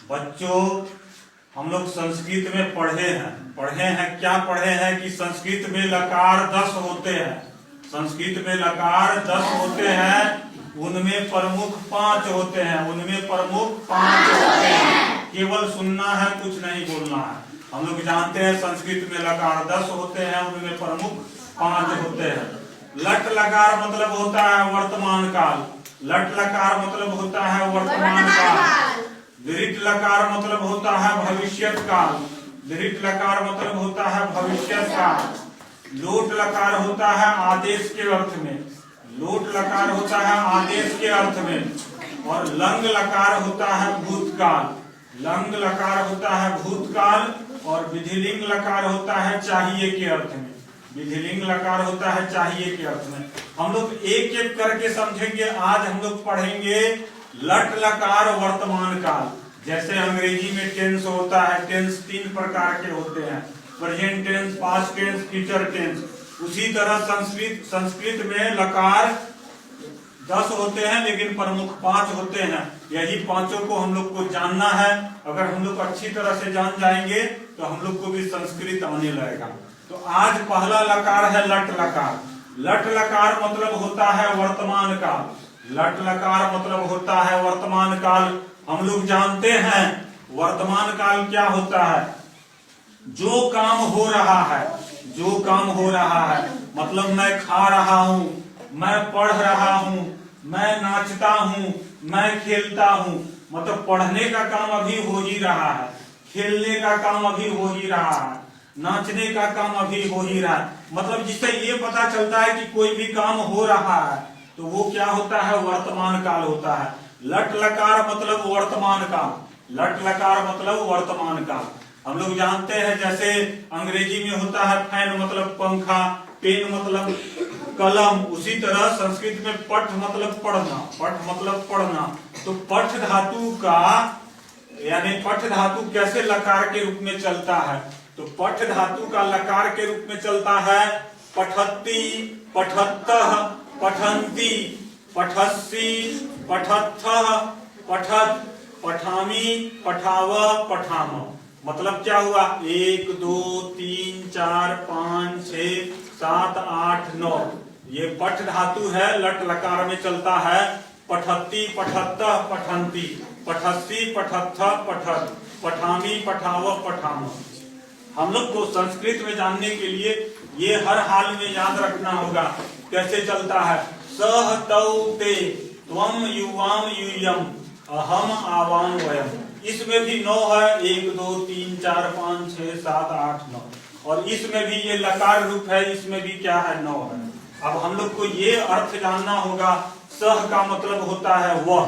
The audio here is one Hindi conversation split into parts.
बच्चों, हम लोग संस्कृत में पढ़े हैं क्या पढ़े हैं कि संस्कृत में लकार 10 होते हैं। संस्कृत में लकार 10 होते हैं, उनमें प्रमुख 5 होते हैं। केवल सुनना है, कुछ नहीं बोलना है। हम लोग जानते हैं संस्कृत में लकार 10 होते हैं, उनमें प्रमुख 5 होते हैं। लट लकार मतलब होता है वर्तमान काल। लट लकार मतलब होता है वर्तमान काल। दृढ़ लकार मतलब होता है भविष्यत काल। दृढ़ लकार मतलब होता है भविष्यत काल। लोट लकार होता है आदेश के अर्थ में। लोट लकार होता है आदेश के अर्थ में। और लंग लकार होता है भूतकाल। लंग लकार होता है भूतकाल। और विधिलिंग लकार होता है चाहिए के अर्थ में। विधिलिंग लकार होता है चाहिए के अर्थ में। हम लोग एक एक करके समझेंगे। आज हम लोग पढ़ेंगे लट लकार वर्तमान काल। जैसे अंग्रेजी में टेंस होता है, टेंस 3 प्रकार के होते हैं, present tense, past tense, future tense. उसी तरह संस्कृत में लकार 10 होते हैं, लेकिन प्रमुख 5 होते हैं। यही 5 को हम लोग को जानना है। अगर हम लोग अच्छी तरह से जान जाएंगे तो हम लोग को भी संस्कृत आने लगेगा। तो आज पहला लकार है लट लकार। लट लकार मतलब होता है वर्तमान काल। लट लकार मतलब होता है वर्तमान काल। हम लोग जानते हैं वर्तमान काल क्या होता है। जो काम हो रहा है, जो काम हो रहा है, मतलब मैं खा रहा हूँ, मैं पढ़ रहा हूँ, मैं नाचता हूँ, मैं खेलता हूँ। मतलब पढ़ने का काम अभी हो ही रहा है, खेलने का काम अभी हो ही रहा है, नाचने का काम अभी हो ही रहा है। मतलब जिससे ये पता चलता है कि कोई भी काम हो रहा है, तो वो क्या होता है, वर्तमान काल होता है। लट लकार मतलब वर्तमान काल। लट लकार मतलब वर्तमान काल। हम लोग जानते हैं जैसे अंग्रेजी में होता है फैन मतलब पंखा, पेन मतलब कलम। उसी तरह संस्कृत में पठ मतलब पढ़ना। पठ मतलब पढ़ना। तो पठ धातु का यानी पठ धातु कैसे लकार के रूप में चलता है, तो पठ धातु का लकार के रूप में चलता है पठत्ति, पठत्तः, पठन्ति, पठस्सी, पठत्थः, पठत्, पठामि, पठाव, पठाम। मतलब क्या हुआ, 1 2 3 4 5 6 7 8 9। ये पठ धातु है, लट लकार में चलता है पठत्ति, पठत्तः, पठन्ति, पठस्सी, पठत्थः, पठत्, पठामि, पठाव, पठाम। हम लोग को संस्कृत में जानने के लिए ये हर हाल में याद रखना होगा। कैसे चलता है, सह तौ ते, त्वम युवाम यूयम, अहम आवाम वयम। इसमें भी 9 है, 1 2 3 4 5 6 7 8 9। और इसमें भी ये लकार रूप है, इसमें भी क्या है, 9 है। अब हम लोग को ये अर्थ जानना होगा। सह का मतलब होता है वह,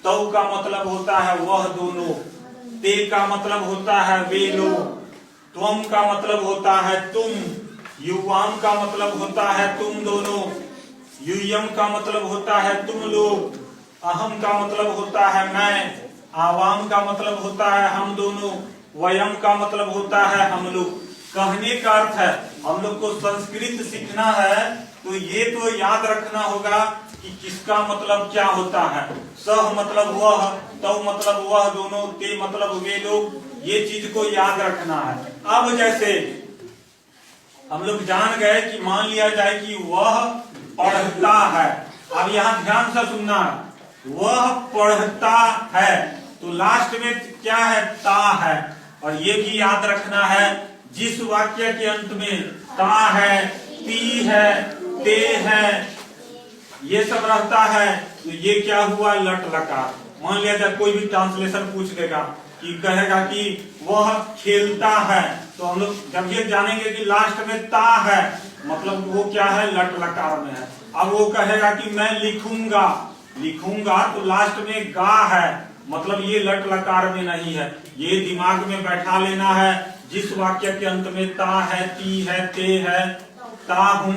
तौ का मतलब होता है वह दोनों, ते का मतलब होता है वे लोग, त्वम का मतलब होता है तुम, युवाम का मतलब होता है तुम दोनों, यूयम का मतलब होता है तुम लोग, अहम का मतलब होता है मैं, आवाम का मतलब होता है हम दोनों, वयम का मतलब होता है हम लोग। कहने का अर्थ है हम लोग को संस्कृत सीखना है तो ये तो याद रखना होगा कि किसका मतलब क्या होता है। सह मतलब वह, तौ मतलब वह दोनों, ते मतलब वे लोग। ये चीज को याद रखना है। अब जैसे हम लोग जान गए कि मान लिया जाए कि वह पढ़ता है। अब यहाँ ध्यान से सुनना, वह पढ़ता है तो लास्ट में क्या है, ता है। और ये भी याद रखना है जिस वाक्य के अंत में ता है, ती है, ते है, ये सब रहता है, तो ये क्या हुआ, लट लकार। मान लिया जाए कोई भी ट्रांसलेशन पूछ देगा कि कहेगा कि वह खेलता है, तो हम लोग जब ये जानेंगे कि लास्ट में ता है मतलब वो क्या है, लट लकार में है। अब वो कहेगा कि मैं लिखूंगा, लिखूंगा तो लास्ट में गा है, मतलब ये लट लकार में नहीं है। ये दिमाग में बैठा लेना है। जिस वाक्य के अंत में ता है, ती है, ते है, ता हूं,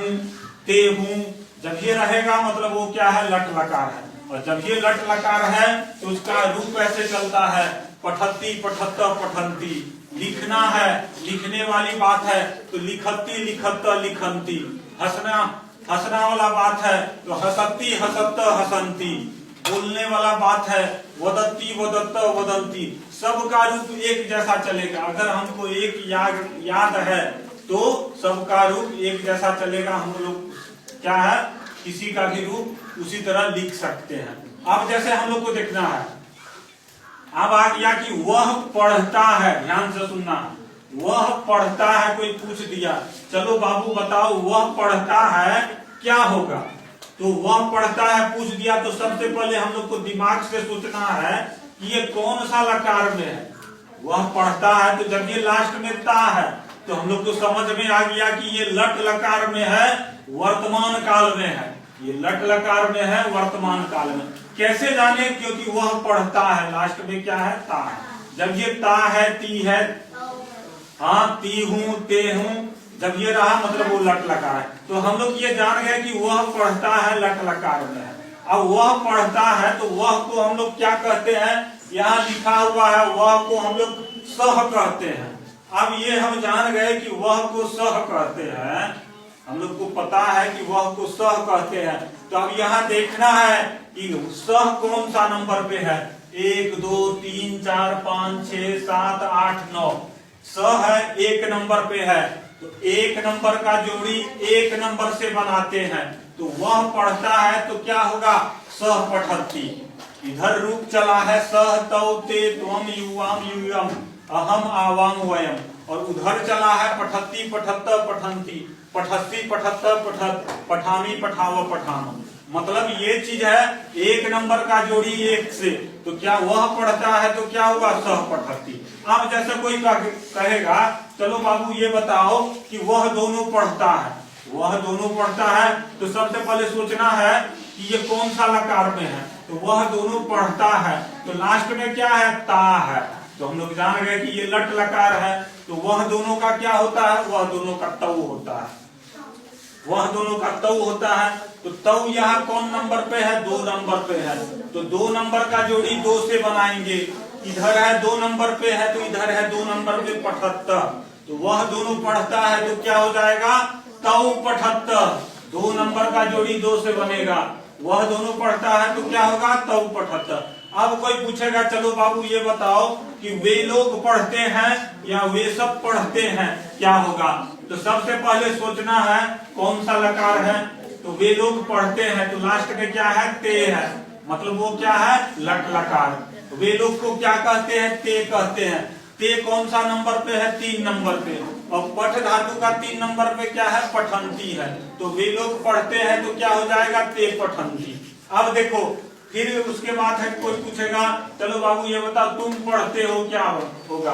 ते हूं, जब ये रहेगा मतलब वो क्या है, लट लकार है। और जब ये लट लकार है तो उसका रूप ऐसे चलता है पठत्ति, पठत्तः, पठन्ति। लिखना है, लिखने वाली बात है तो लिखत्ति, लिखत्तः, लिखन्ति। हंसना, हंसना वाला बात है तो हसत्ति, हसत्तः, हसन्ति। बोलने वाला बात है, वदती वदत्त वदंती, सबका रूप एक जैसा चलेगा। अगर हमको एक याद है तो सबका रूप एक जैसा चलेगा। हम लोग क्या है, किसी का भी रूप उसी तरह लिख सकते हैं। अब जैसे हम लोग को देखना है, अब आ गया कि वह पढ़ता है, ध्यान से सुनना, वह पढ़ता है। कोई पूछ दिया, चलो बाबू बताओ वह पढ़ता है क्या होगा? तो वह पढ़ता है पूछ दिया तो सबसे पहले हम लोग को दिमाग से सोचना है कि ये कौन सा लकार में है। वह पढ़ता है तो जब ये लास्ट में ता है तो हम लोग को समझ में आ गया कि ये लट लकार में है, वर्तमान काल में है। ये लट लकार में है, वर्तमान काल में। कैसे जाने? क्योंकि वह पढ़ता है, लास्ट में क्या है, ता है। जब ये ता है, ती है, हाँ ती हूं, ते हूं, जब ये रहा मतलब वो लट लकार है। तो हम लोग ये जान गए कि वह पढ़ता है लट लकार में है। अब वह पढ़ता है तो वह को हम लोग क्या कहते हैं? यहाँ लिखा हुआ है वह को हम लोग सह कहते हैं। अब ये हम जान गए कि वह को सह कहते हैं, हम लोग को पता है कि वह को सह कहते हैं। तो अब यहाँ देखना है कि सह कौन सा नंबर पे है। 1 2 3 4 5 6 7 8 9, सह है 1 नंबर पे है। तो 1 नंबर का जोड़ी 1 नंबर से बनाते हैं। तो वह पढ़ता है तो क्या होगा? सह पठती। इधर रूप चला है सह तौ ते त्वम युवाम यूयम अहम आवाम वयम, और उधर चला है पठती पठत्त पठंती, पठस्ती पठत्त पठत, पठामी पठाव पठाम। मतलब ये चीज है 1 नंबर का जोड़ी 1 से, तो क्या वह पढ़ता है तो क्या होगा? सह पठती। अब जैसे कोई कहेगा चलो बाबू ये बताओ कि वह दोनों पढ़ता है, वह दोनों पढ़ता है, तो सबसे पहले सोचना है कि ये कौन सा लकार में है। तो वह दोनों पढ़ता है तो लास्ट में क्या है? ता है। तो हम लोग जान गए कि ये लट लकार है। तो वह दोनों का क्या होता है? वह दोनों का तौ होता है, वह दोनों का तौ होता है। तो तौ यहाँ कौन नंबर पे है? 2 नंबर पे है। तो 2 नंबर का जोड़ी 2 से बनाएंगे। इधर है 2 नंबर पे है तो इधर है 2 नंबर पे पठत्त, तो वह दोनों पढ़ता है तो क्या हो जाएगा? तौ पठत्त। 2 नंबर का जोड़ी 2 से बनेगा, वह दोनों पढ़ता है तो क्या होगा? तौ पठत्त। अब कोई पूछेगा चलो बाबू ये बताओ कि वे लोग पढ़ते हैं या वे सब पढ़ते हैं, क्या होगा? तो सबसे पहले सोचना है कौन सा लकार है। तो वे लोग पढ़ते हैं तो लास्ट में क्या है? ते है, मतलब वो क्या है? लट लकार। वे लोग को क्या कहते हैं? ते कहते हैं। ते कौन सा नंबर पे है? 3 नंबर पे। और पठ धातु का 3 नंबर पे क्या है? पठंती है। तो वे लोग पढ़ते हैं तो क्या हो जाएगा? ते पठंती। अब देखो फिर उसके बाद है कोई पूछेगा चलो बाबू ये बताओ तुम पढ़ते हो, क्या होगा?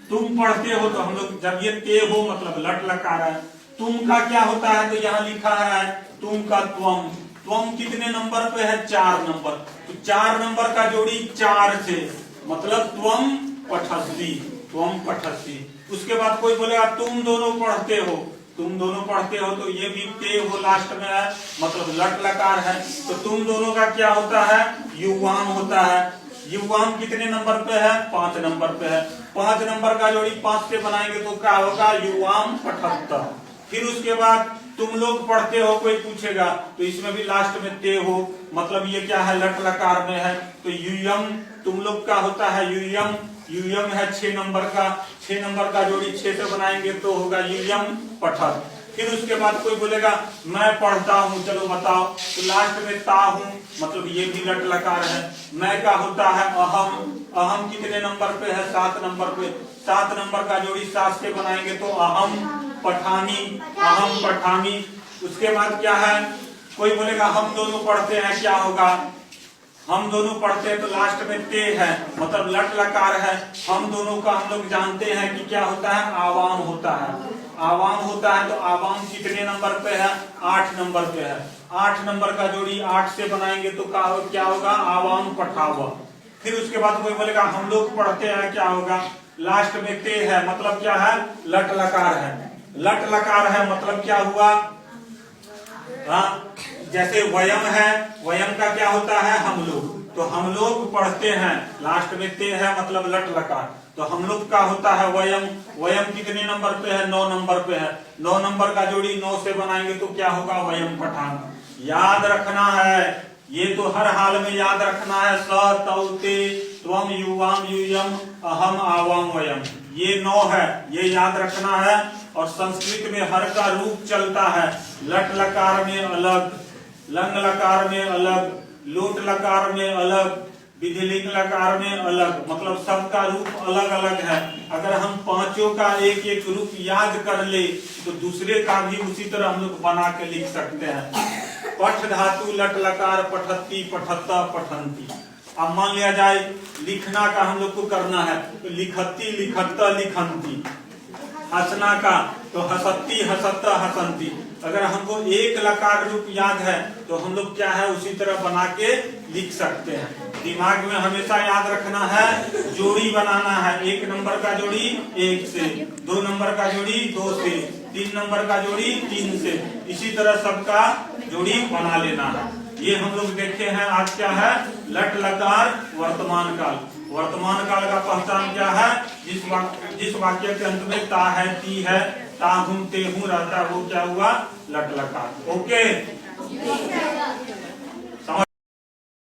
तुम पढ़ते हो तो हम लोग जब ये ते हो मतलब लट लकार है। तुम का क्या होता है? तो यहाँ लिखा है तुम का त्वम। त्वम कितने नंबर पे है? 4 नंबर। तो 4 नंबर का जोड़ी 4 से, मतलब त्वम पठस्ती, त्वम पठस्ती। उसके बाद कोई बोलेगा तुम दोनों पढ़ते हो, तुम दोनों पढ़ते हो, तो ये भी ते हो लास्ट में है, मतलब लट लकार है। तो तुम दोनों का क्या होता है? युवाम होता है। युवाम कितने नंबर पे है? 5 नंबर पे है। 5 नंबर का जोड़ी 5 से बनाएंगे तो क्या होगा? युवाम पठत्त। फिर उसके बाद तुम लोग पढ़ते हो, कोई पूछेगा तो इसमें भी लास्ट में ते हो, मतलब ये क्या है? लट लकार में है। तो यूयम तुम लोग का होता है यूयम। यूयम है 6 नंबर का, 6 नंबर का जोड़ी 6 से बनाएंगे तो होगा यूयम पठत। फिर उसके बाद कोई बोलेगा मैं पढ़ता हूँ, चलो बताओ, तो लास्ट में ता हूँ, मतलब ये भी लट लकार है। मैं का होता है अहम। अहम कितने नंबर पे है? 7 नंबर पे। 7 नंबर का जोड़ी 7 से बनाएंगे तो अहम पठानी, अहम पठानी। उसके बाद क्या है? कोई बोलेगा हम दोनों पढ़ते हैं, क्या होगा? हम दोनों पढ़ते हैं तो लास्ट में ते है, मतलब लट लकार है। हम दोनों का हम लोग जानते हैं कि क्या होता है? आवाम होता है। आवाम होता है तो आवाम कितने नंबर पे है? 8 नंबर पे है। 8 नंबर का जोड़ी 8 से बनाएंगे तो क्या होगा? आवाम पठावा। फिर उसके बाद कोई बोलेगा हम लोग पढ़ते हैं, क्या होगा? लास्ट में ते है, मतलब क्या है? लट लकार है। लट लकार है मतलब क्या हुआ? हाँ, जैसे वयम है, वयम का क्या होता है? हम लोग। तो हम लोग पढ़ते हैं, लास्ट में ते है मतलब लट लकार। तो हम लोग का होता है वयम। वयम कितने नंबर पे है? 9 नंबर पे है। 9 नंबर का जोड़ी 9 से बनाएंगे तो क्या होगा? वयम पठान। याद रखना है ये तो हर हाल में याद रखना है। स तौ ते त्वम युवाम यूयम अहम आवाम वयम, ये 9 है, ये याद रखना है। और संस्कृत में हर का रूप चलता है। लट लकार में अलग, लंग लकार में अलग, लोट लकार में अलग, विधिलिंग लकार में अलग, मतलब सबका रूप अलग अलग है। अगर हम पांचों का एक एक रूप याद कर ले तो दूसरे का भी उसी तरह हम लोग बना के लिख सकते हैं। पठ धातु लट लकार पठती पठत्ता पठंती। अब मान लिया जाए लिखना का हम लोग को करना है तो लिखती लिखत्ता लिखंती। हंसना का तो हसती हसत्ता हसंती। अगर हमको एक लकार रूप याद है तो हम लोग क्या है उसी तरह बना के लिख सकते हैं। दिमाग में हमेशा याद रखना है, जोड़ी बनाना है। 1 नंबर का जोड़ी 1 से, 2 नंबर का जोड़ी 2 से, 3 नंबर का जोड़ी 3 से, इसी तरह सबका जोड़ी बना लेना है। ये हम लोग देखे हैं। आज क्या है? लट लकार वर्तमान काल। वर्तमान काल का पहचान क्या है? जिस वाक्य के अंत में ता है, ती है, ता हूं, ते हूं रहता है, वो क्या हुआ? लट लकार। ओके।